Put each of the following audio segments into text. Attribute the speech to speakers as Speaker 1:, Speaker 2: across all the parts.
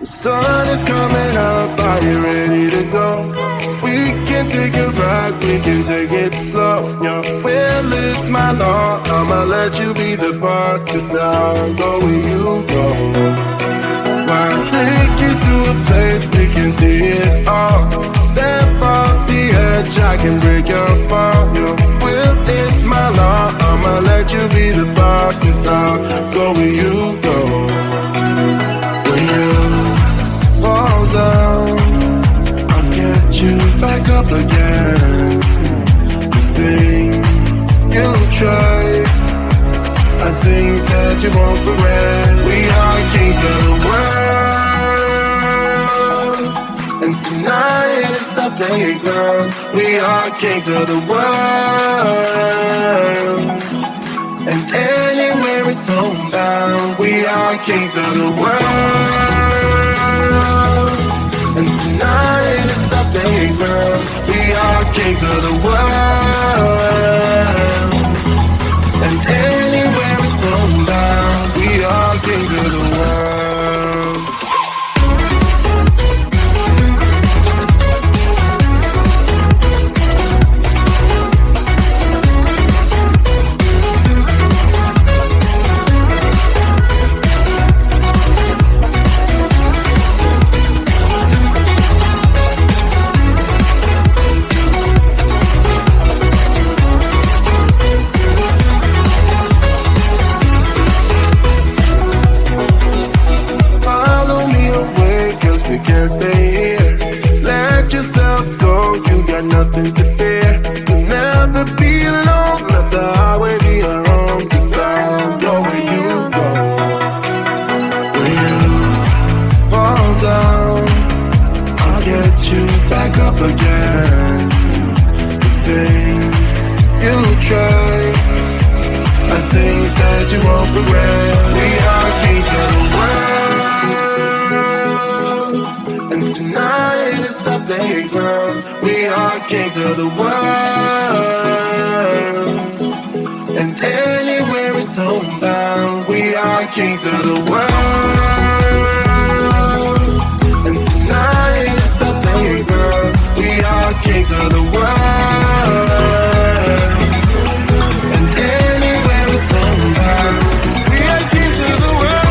Speaker 1: Sun is coming up, are you ready to go? We can take a ride, we can take it slow. Your will is my law, I'ma let you be the boss, 'cause I'll go where you go. I'll take you to a place we can see it all. Step off the edge, I can break your fall. Your will is my law, I'ma let you be the boss, 'cause I'll go where you go. When you fall down, I'll get you back up again. The things you try are things that you won't regret. We are kings of the world, and tonight is our playground. We are kings of the world, and anywhere it's homebound. We are kings of the world, and tonight is our playground. We are kings of the world, and anywhere it's homebound. We are kings of the world. Nothing to fear. You'll never be alone. Let the highway be your home, 'cause I'll go where you go. When you fall down, I'll get you back up again. The things you try are things that you won't regret. We are kings of the world, and tonight it's our playground. We are kings of the world, and anywhere it's homebound. We are kings of the world, and tonight it's our playground. We are kings of the world, and anywhere it's homebound. We are kings of the world.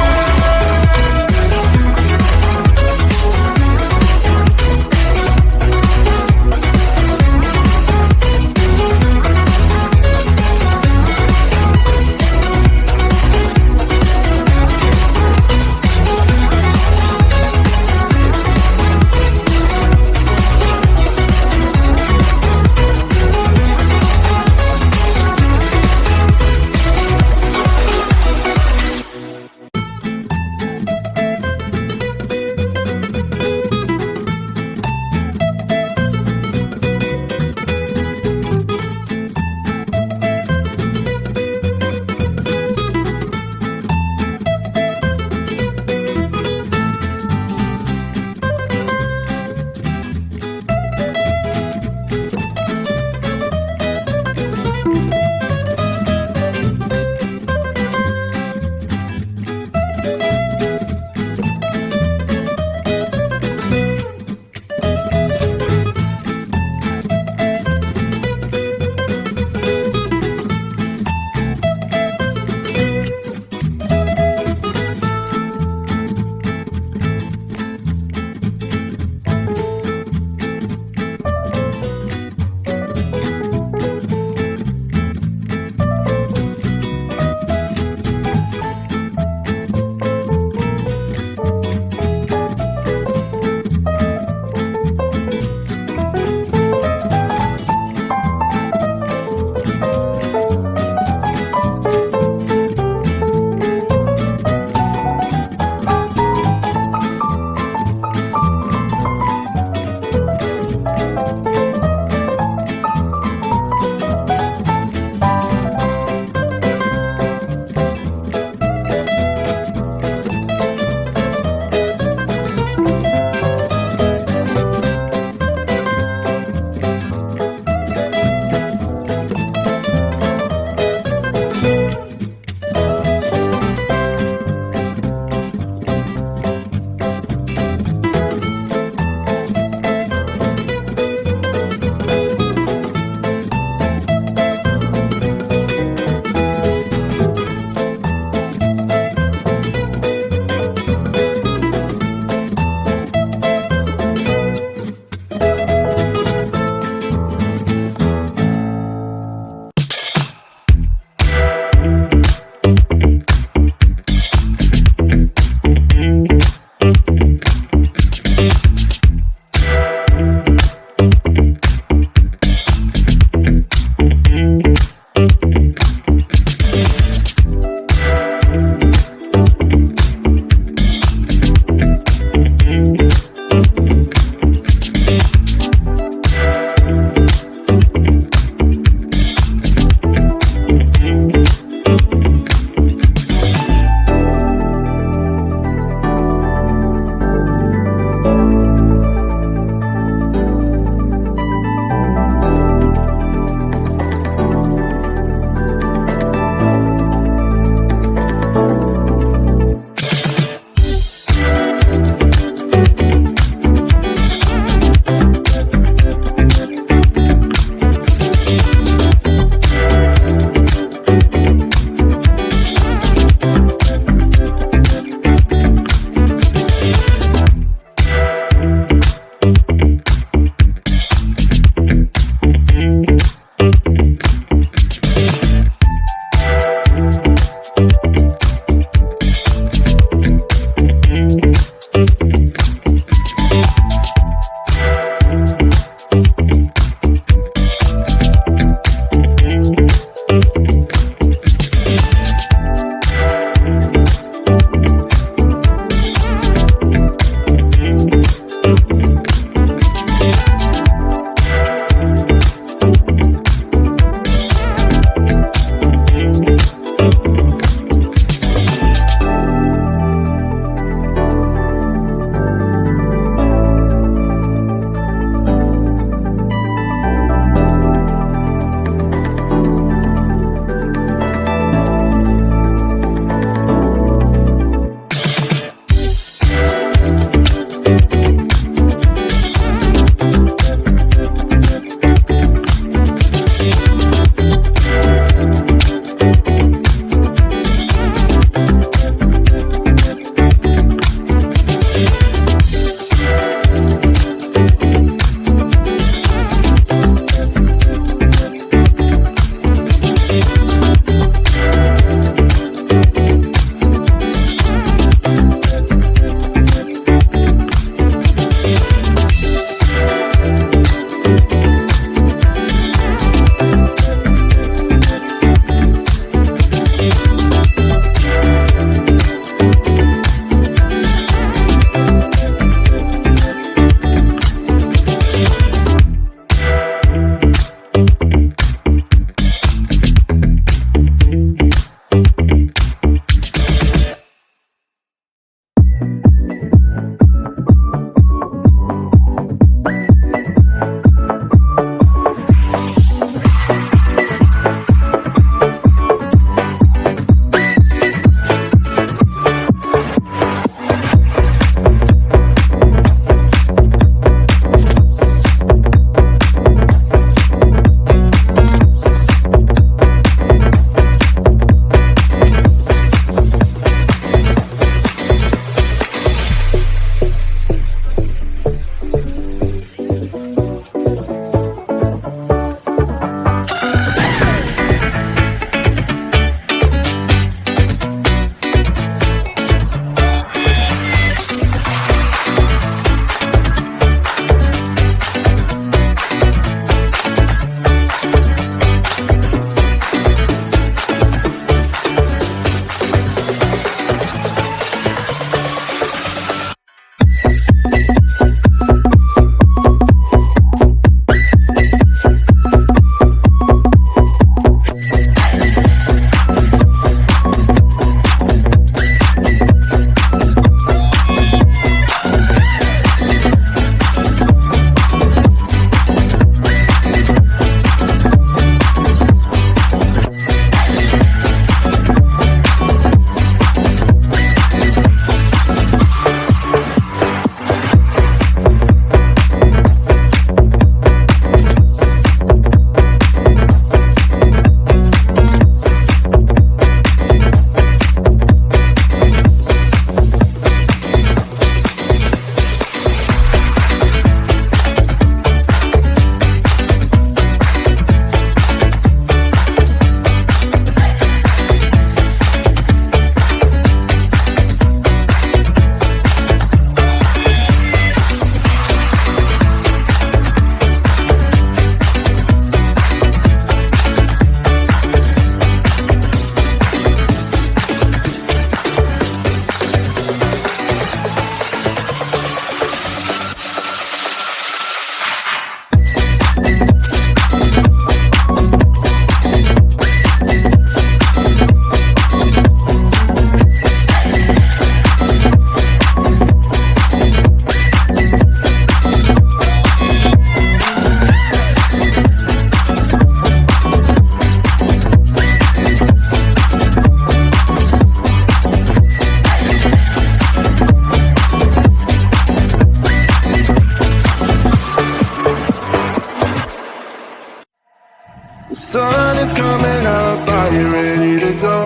Speaker 1: sun is coming up, are you ready to go?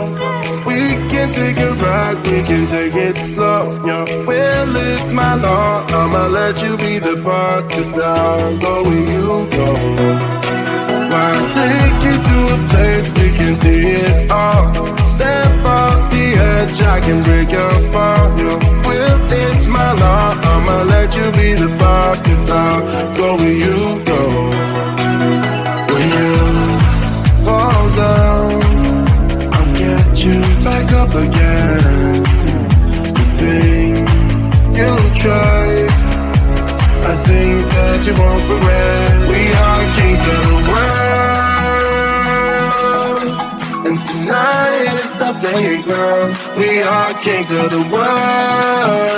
Speaker 1: We can take a ride, we can take it slow. Your will is my law, I'ma let you be the boss, 'cause I'll go where you go. I'll take you to a place we can see it all. Step off the edge, I can break your fall. Your will is my law, I'ma let you be the boss, 'cause I'll go where you go. When you fall down, I'll get you back up again. The things you try are things that you won't regret. We are kings of the world, and tonight is our playground. We are kings of the world,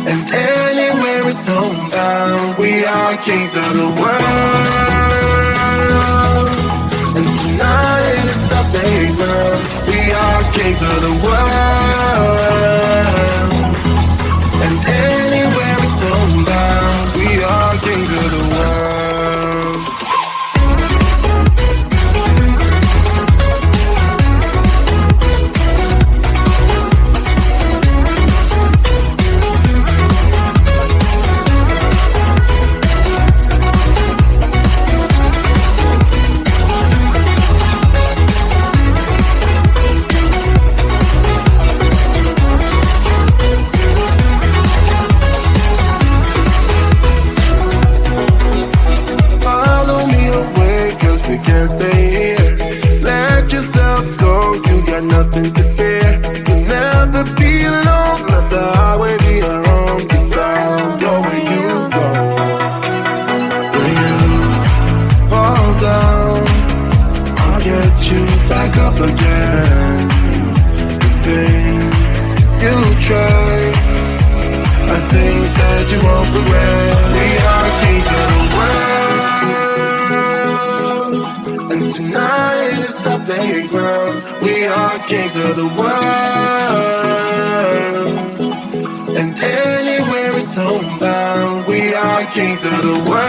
Speaker 1: and anywhere it's homebound. We are kings of the world, and tonight is our playground. We are kings of the world, and anywhere it's homebound. We are kings of the world. Nothing to fear. You'll never be alone. Let the highway be our own. 'Cause I'll go where you go. When you fall down, I'll get you back up again. The things you try are things that you won't regret. We are kings of the world, and tonight is our playground. We are kings of the world, and anywhere it's homebound. We are kings of the world.